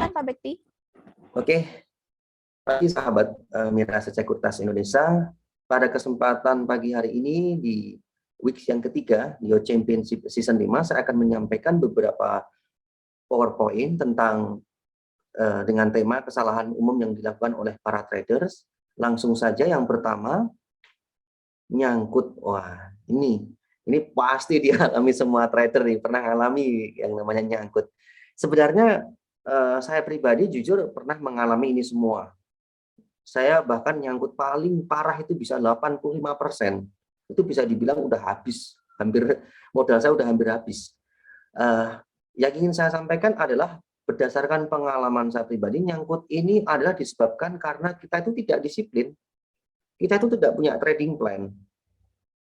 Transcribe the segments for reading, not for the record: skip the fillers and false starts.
silakan Pak Bekti. Oke, pagi sahabat Mitra Sekuritas Indonesia. Pada kesempatan pagi hari ini di week yang ketiga di Championship Season 5, saya akan menyampaikan beberapa PowerPoint tentang dengan tema kesalahan umum yang dilakukan oleh para traders. Langsung saja yang pertama, nyangkut. Wah, ini pasti dialami semua trader nih, pernah alami yang namanya nyangkut. Sebenarnya saya pribadi jujur pernah mengalami ini semua. Saya bahkan nyangkut paling parah itu bisa 85%. Itu bisa dibilang udah habis, hampir modal saya udah hampir habis. Yang ingin saya sampaikan adalah berdasarkan pengalaman saya pribadi, nyangkut ini adalah disebabkan karena kita itu tidak disiplin. Kita itu tidak punya trading plan.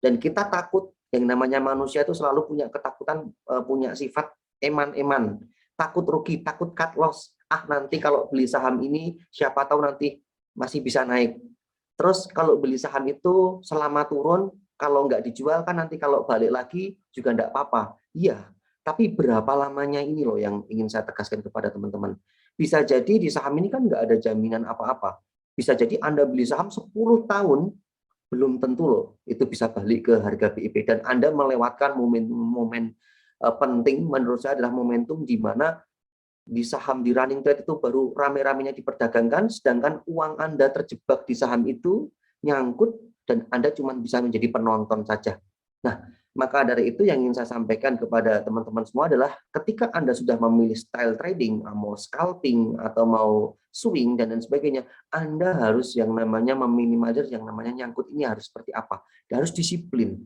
Dan kita takut, yang namanya manusia itu selalu punya ketakutan, punya sifat eman-eman, takut rugi, takut cut loss. Nanti kalau beli saham ini, siapa tahu nanti masih bisa naik. Terus kalau beli saham itu selama turun, kalau nggak dijual kan nanti kalau balik lagi juga nggak apa-apa. Iya, tapi berapa lamanya ini loh yang ingin saya tegaskan kepada teman-teman. Bisa jadi di saham ini kan nggak ada jaminan apa-apa. Bisa jadi Anda beli saham 10 tahun, belum tentu loh itu bisa balik ke harga BIP, dan Anda melewatkan momen penting menurut saya adalah momentum di mana di saham di running trade itu baru rame-ramenya diperdagangkan, sedangkan uang Anda terjebak di saham itu nyangkut dan Anda cuma bisa menjadi penonton saja. Nah, maka dari itu yang ingin saya sampaikan kepada teman-teman semua adalah ketika Anda sudah memilih style trading, mau scalping atau mau swing dan lain sebagainya, Anda harus yang namanya meminimalisir yang namanya nyangkut ini harus seperti apa. Dan harus disiplin.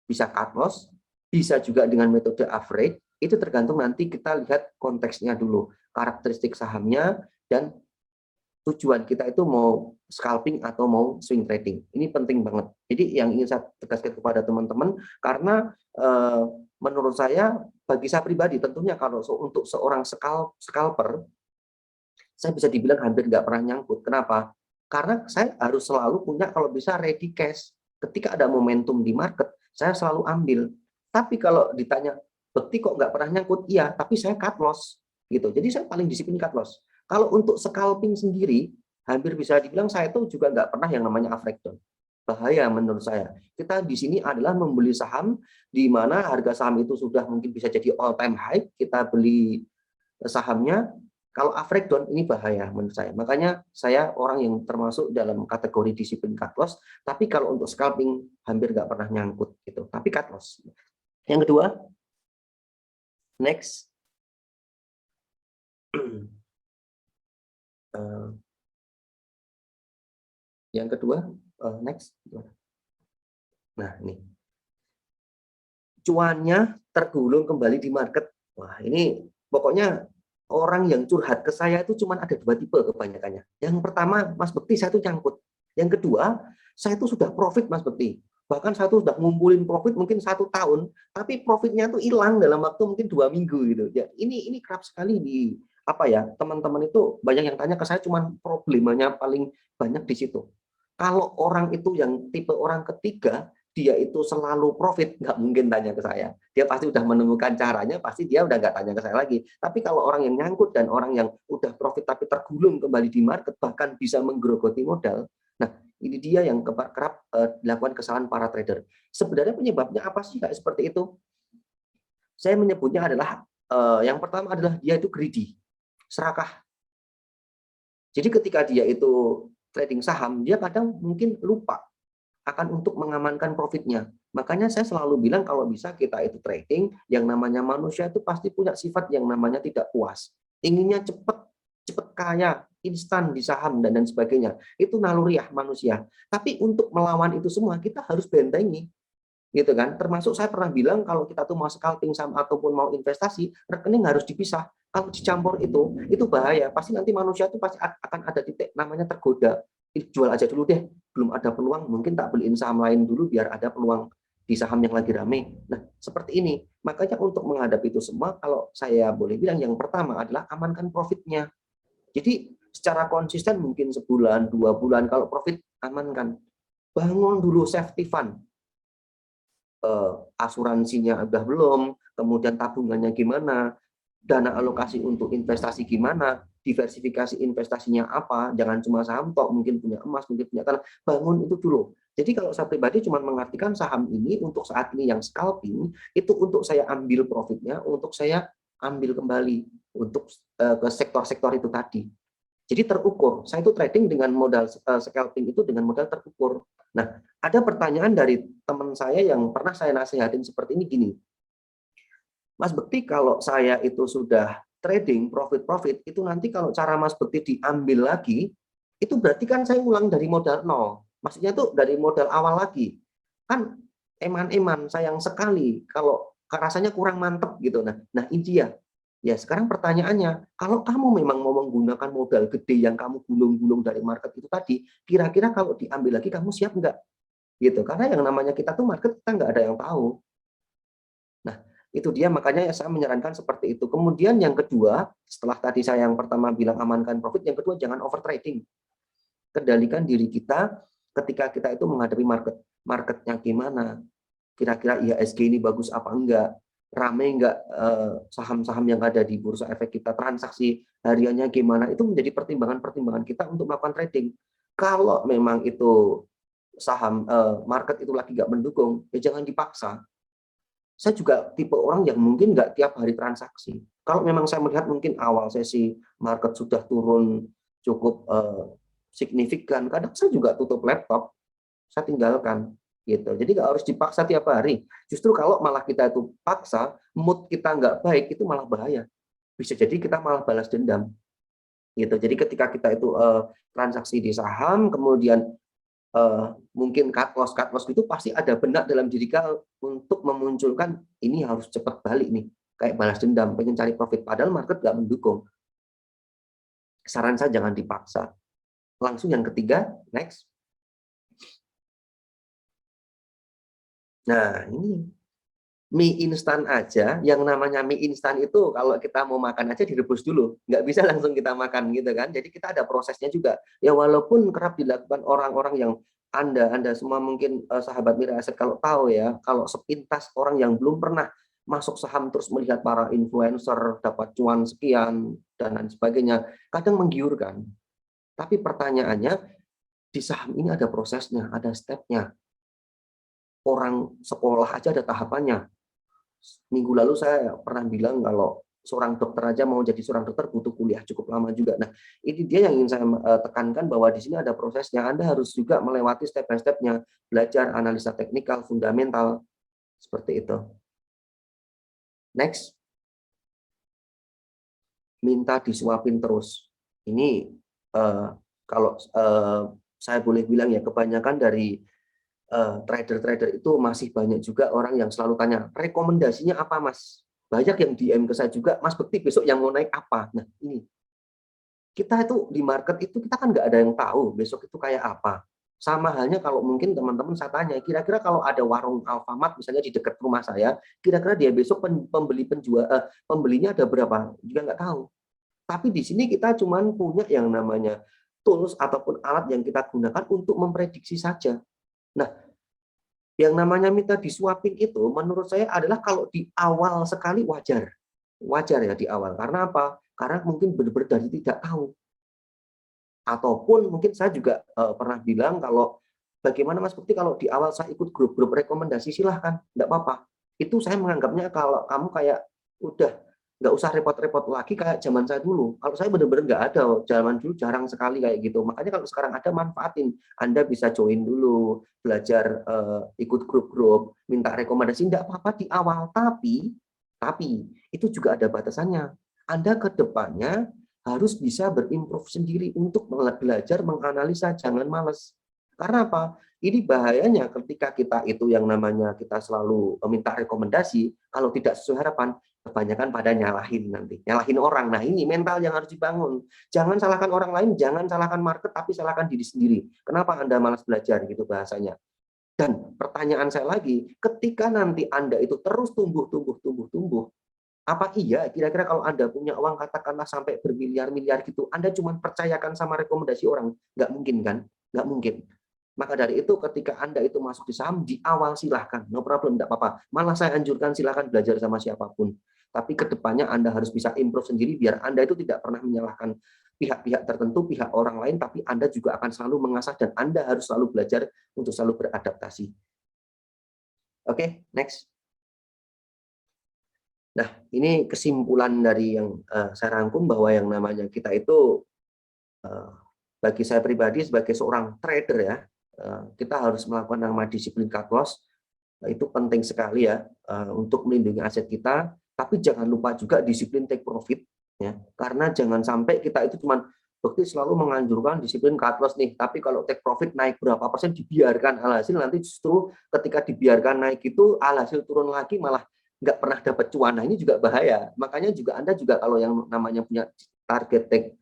Bisa cut loss, bisa juga dengan metode average, itu tergantung nanti kita lihat konteksnya dulu, karakteristik sahamnya, dan tujuan kita itu mau scalping atau mau swing trading. Ini penting banget. Jadi yang ingin saya tegaskan kepada teman-teman, karena menurut saya, bagi saya pribadi, tentunya kalau untuk seorang scalper, saya bisa dibilang hampir nggak pernah nyangkut. Kenapa? Karena saya harus selalu punya kalau bisa ready cash. Ketika ada momentum di market, saya selalu ambil. Tapi kalau ditanya, Bekti kok nggak pernah nyangkut? Iya, tapi saya cut loss. Gitu. Jadi saya paling disiplin cut loss. Kalau untuk scalping sendiri, hampir bisa dibilang saya itu juga nggak pernah yang namanya average down. Bahaya menurut saya. Kita di sini adalah membeli saham di mana harga saham itu sudah mungkin bisa jadi all time high, kita beli sahamnya. Kalau average down ini bahaya menurut saya. Makanya saya orang yang termasuk dalam kategori disiplin cut loss, tapi kalau untuk scalping hampir nggak pernah nyangkut gitu. Tapi cut loss. Yang kedua, next. Yang kedua, next. Nah, ini. Cuannya tergulung kembali di market. Wah, ini pokoknya orang yang curhat ke saya itu cuma ada 2 tipe kebanyakannya. Yang pertama, Mas Bekti, saya itu nyangkut. Yang kedua, saya itu sudah profit, Mas Bekti. Bahkan saya itu sudah ngumpulin profit mungkin 1 tahun, tapi profitnya itu hilang dalam waktu mungkin 2 minggu gitu. Ya, ini kerap sekali di teman-teman itu banyak yang tanya ke saya, cuman problemanya paling banyak di situ. Kalau orang itu yang tipe orang ketiga, dia itu selalu profit, nggak mungkin tanya ke saya. Dia pasti udah menemukan caranya, pasti dia udah nggak tanya ke saya lagi. Tapi kalau orang yang nyangkut dan orang yang udah profit tapi tergulung kembali di market, bahkan bisa menggerogoti modal, nah ini dia yang kerap dilakukan kesalahan para trader. Sebenarnya penyebabnya apa sih kayak seperti itu? Saya menyebutnya adalah, yang pertama adalah dia itu greedy, serakah. Jadi ketika dia itu trading saham, dia kadang mungkin lupa akan untuk mengamankan profitnya. Makanya saya selalu bilang kalau bisa kita itu trading, yang namanya manusia itu pasti punya sifat yang namanya tidak puas. Inginnya cepat kaya, instan di saham dan sebagainya. Itu naluriah manusia. Tapi untuk melawan itu semua kita harus bentengi. Gitu kan? Termasuk saya pernah bilang kalau kita tuh mau scalping saham ataupun mau investasi, rekening harus dipisah. Kalau dicampur itu bahaya. Pasti nanti manusia itu pasti akan ada titik namanya tergoda. Jual aja dulu deh, belum ada peluang, mungkin tak beliin saham lain dulu biar ada peluang di saham yang lagi rame. Nah, seperti ini. Makanya untuk menghadapi itu semua, kalau saya boleh bilang yang pertama adalah amankan profitnya. Jadi secara konsisten mungkin sebulan, 2 bulan, kalau profit amankan. Bangun dulu safety fund. Asuransinya udah belum, kemudian tabungannya gimana, dana alokasi untuk investasi gimana, diversifikasi investasinya apa, jangan cuma saham tok, mungkin punya emas, mungkin punya tanah, bangun itu dulu. Jadi kalau saya pribadi cuma mengartikan saham ini untuk saat ini yang scalping, itu untuk saya ambil profitnya, untuk saya ambil kembali untuk ke sektor-sektor itu tadi. Jadi terukur. Saya itu trading dengan modal scalping itu dengan modal terukur. Nah, ada pertanyaan dari teman saya yang pernah saya nasihatin seperti ini gini. Mas Bekti, kalau saya itu sudah trading profit-profit, itu nanti kalau cara Mas Bekti diambil lagi, itu berarti kan saya ulang dari modal nol. Maksudnya tuh dari modal awal lagi. Kan eman-eman, sayang sekali kalau rasanya kurang mantep gitu. Nah ini dia. Ya sekarang pertanyaannya, kalau kamu memang mau menggunakan modal gede yang kamu gulung-gulung dari market itu tadi, kira-kira kalau diambil lagi kamu siap nggak? Gitu. Karena yang namanya kita tuh market kita nggak ada yang tahu. Nah, itu dia makanya saya menyarankan seperti itu. Kemudian yang kedua, setelah tadi saya yang pertama bilang amankan profit, yang kedua jangan over trading. Kendalikan diri kita ketika kita itu menghadapi marketnya gimana. Kira-kira IHSG ini bagus apa enggak? Rame enggak saham-saham yang ada di bursa efek kita, transaksi hariannya gimana? Itu menjadi pertimbangan-pertimbangan kita untuk melakukan trading. Kalau memang itu saham market itu lagi nggak mendukung, ya jangan dipaksa. Saya juga tipe orang yang mungkin nggak tiap hari transaksi. Kalau memang saya melihat mungkin awal sesi market sudah turun cukup signifikan, kadang saya juga tutup laptop, saya tinggalkan gitu. Jadi nggak harus dipaksa tiap hari. Justru kalau malah kita itu paksa, mood kita nggak baik, itu malah bahaya. Bisa jadi kita malah balas dendam gitu. Jadi ketika kita itu transaksi di saham, kemudian mungkin cut loss itu pasti ada benak dalam diri kita untuk memunculkan ini harus cepat balik nih, kayak balas dendam, pengen cari profit, padahal market nggak mendukung. Saran saya jangan dipaksa. Langsung yang ketiga, next. Nah ini mie instan aja, yang namanya mie instan itu kalau kita mau makan aja direbus dulu, nggak bisa langsung kita makan gitu kan. Jadi kita ada prosesnya juga. Ya walaupun kerap dilakukan orang-orang yang Anda semua mungkin sahabat Mira Aset kalau tahu ya, kalau sepintas orang yang belum pernah masuk saham terus melihat para influencer dapat cuan sekian dan lain sebagainya, kadang menggiurkan. Tapi pertanyaannya, di saham ini ada prosesnya, ada stepnya. Orang sekolah aja ada tahapannya. Minggu lalu saya pernah bilang kalau seorang dokter aja mau jadi seorang dokter butuh kuliah cukup lama juga. Nah, ini dia yang ingin saya tekankan bahwa di sini ada prosesnya. Anda harus juga melewati step by step-nya, belajar analisa teknikal, fundamental, seperti itu. Next. Minta disuapin terus. Ini kalau saya boleh bilang ya, kebanyakan dari trader-trader itu masih banyak juga orang yang selalu tanya, rekomendasinya apa Mas? Banyak yang DM ke saya juga, Mas Bekti besok yang mau naik apa? Nah ini, kita itu di market itu kita kan nggak ada yang tahu besok itu kayak apa. Sama halnya kalau mungkin teman-teman saya tanya, kira-kira kalau ada warung Alfamart misalnya di dekat rumah saya, kira-kira dia besok pembelinya ada berapa? Juga nggak tahu. Tapi di sini kita cuma punya yang namanya tools ataupun alat yang kita gunakan untuk memprediksi saja. Nah, yang namanya minta disuapin itu menurut saya adalah kalau di awal sekali wajar. Wajar ya di awal. Karena apa? Karena mungkin benar-benar dari tidak tahu. Ataupun mungkin saya juga pernah bilang kalau bagaimana Mas Bukti kalau di awal saya ikut grup-grup rekomendasi silahkan, enggak apa-apa. Itu saya menganggapnya kalau kamu kayak udah nggak usah repot-repot lagi kayak zaman saya dulu. Kalau saya benar-benar nggak ada, zaman dulu jarang sekali kayak gitu. Makanya kalau sekarang ada, manfaatin. Anda bisa join dulu, belajar ikut grup-grup, minta rekomendasi, nggak apa-apa di awal. Tapi itu juga ada batasannya. Anda ke depannya harus bisa berimprove sendiri untuk belajar menganalisa, jangan males. Karena apa? Ini bahayanya ketika kita itu yang namanya kita selalu minta rekomendasi, kalau tidak sesuai harapan, kebanyakan pada nyalahin nanti, nyalahin orang. Nah ini mental yang harus dibangun. Jangan salahkan orang lain, jangan salahkan market, tapi salahkan diri sendiri. Kenapa Anda malas belajar gitu bahasanya? Dan pertanyaan saya lagi, ketika nanti Anda itu terus tumbuh, apa iya kira-kira kalau Anda punya uang katakanlah sampai bermiliar-miliar gitu, Anda cuma percayakan sama rekomendasi orang? Nggak mungkin kan? Nggak mungkin. Maka dari itu ketika Anda itu masuk di saham, di awal silahkan, no problem, nggak apa-apa. Malah saya anjurkan silahkan belajar sama siapapun. tapi kedepannya Anda harus bisa improve sendiri biar Anda itu tidak pernah menyalahkan pihak-pihak tertentu, pihak orang lain, tapi Anda juga akan selalu mengasah dan Anda harus selalu belajar untuk selalu beradaptasi. Oke, next. Nah, ini kesimpulan dari yang saya rangkum bahwa yang namanya kita itu, bagi saya pribadi sebagai seorang trader ya, kita harus melakukan nama disiplin cut loss. Itu penting sekali ya, untuk melindungi aset kita, tapi jangan lupa juga disiplin take profit ya. Karena jangan sampai kita itu cuman Bekti selalu menganjurkan disiplin cut loss nih, tapi kalau take profit naik berapa persen dibiarkan, alhasil nanti justru ketika dibiarkan naik itu alhasil turun lagi malah nggak pernah dapat cuan. Nah, ini juga bahaya. Makanya juga Anda juga kalau yang namanya punya target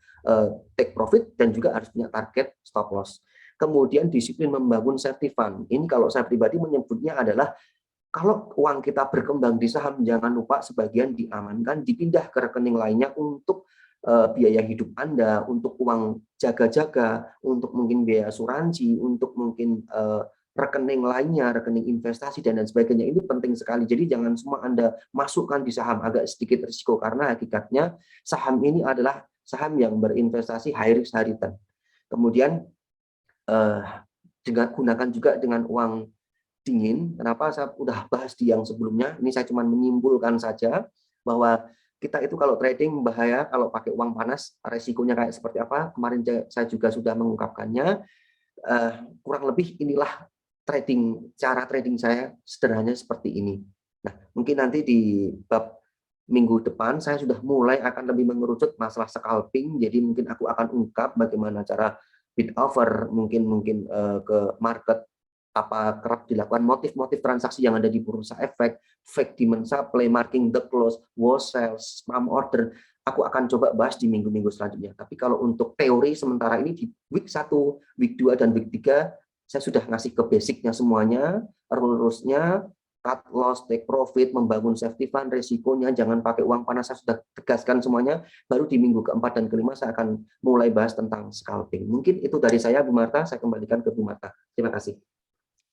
take profit dan juga harus punya target stop loss. Kemudian disiplin membangun safety fund. Ini kalau saya pribadi menyebutnya adalah kalau uang kita berkembang di saham, jangan lupa sebagian diamankan, dipindah ke rekening lainnya untuk biaya hidup Anda, untuk uang jaga-jaga, untuk mungkin biaya asuransi, untuk mungkin rekening lainnya, rekening investasi, dan lain sebagainya. Ini penting sekali. Jadi jangan semua Anda masukkan di saham, agak sedikit risiko, karena hakikatnya saham ini adalah saham yang berinvestasi high risk, high return. Kemudian gunakan juga dengan uang dingin. Kenapa saya udah bahas di yang sebelumnya, ini saya cuma menyimpulkan saja bahwa kita itu kalau trading bahaya kalau pakai uang panas, resikonya kayak seperti apa, kemarin saya juga sudah mengungkapkannya. Kurang lebih inilah cara trading saya sederhananya seperti ini. Nah, mungkin nanti di bab minggu depan saya sudah mulai akan lebih mengerucut masalah scalping, jadi mungkin aku akan ungkap bagaimana cara bid offer, mungkin ke market, apa kerap dilakukan, motif-motif transaksi yang ada di bursa efek, fake demand supply, marking the close, wash sell, spam order. Aku akan coba bahas di minggu-minggu selanjutnya. Tapi kalau untuk teori sementara ini di week 1, week 2, dan week 3, saya sudah ngasih ke basicnya semuanya, rules-nya, cut loss, take profit, membangun safety fund, resikonya, jangan pakai uang panas, saya sudah tegaskan semuanya. Baru di minggu keempat dan kelima saya akan mulai bahas tentang scalping. Mungkin itu dari saya, Bu Marta, saya kembalikan ke Bu Marta. Terima kasih.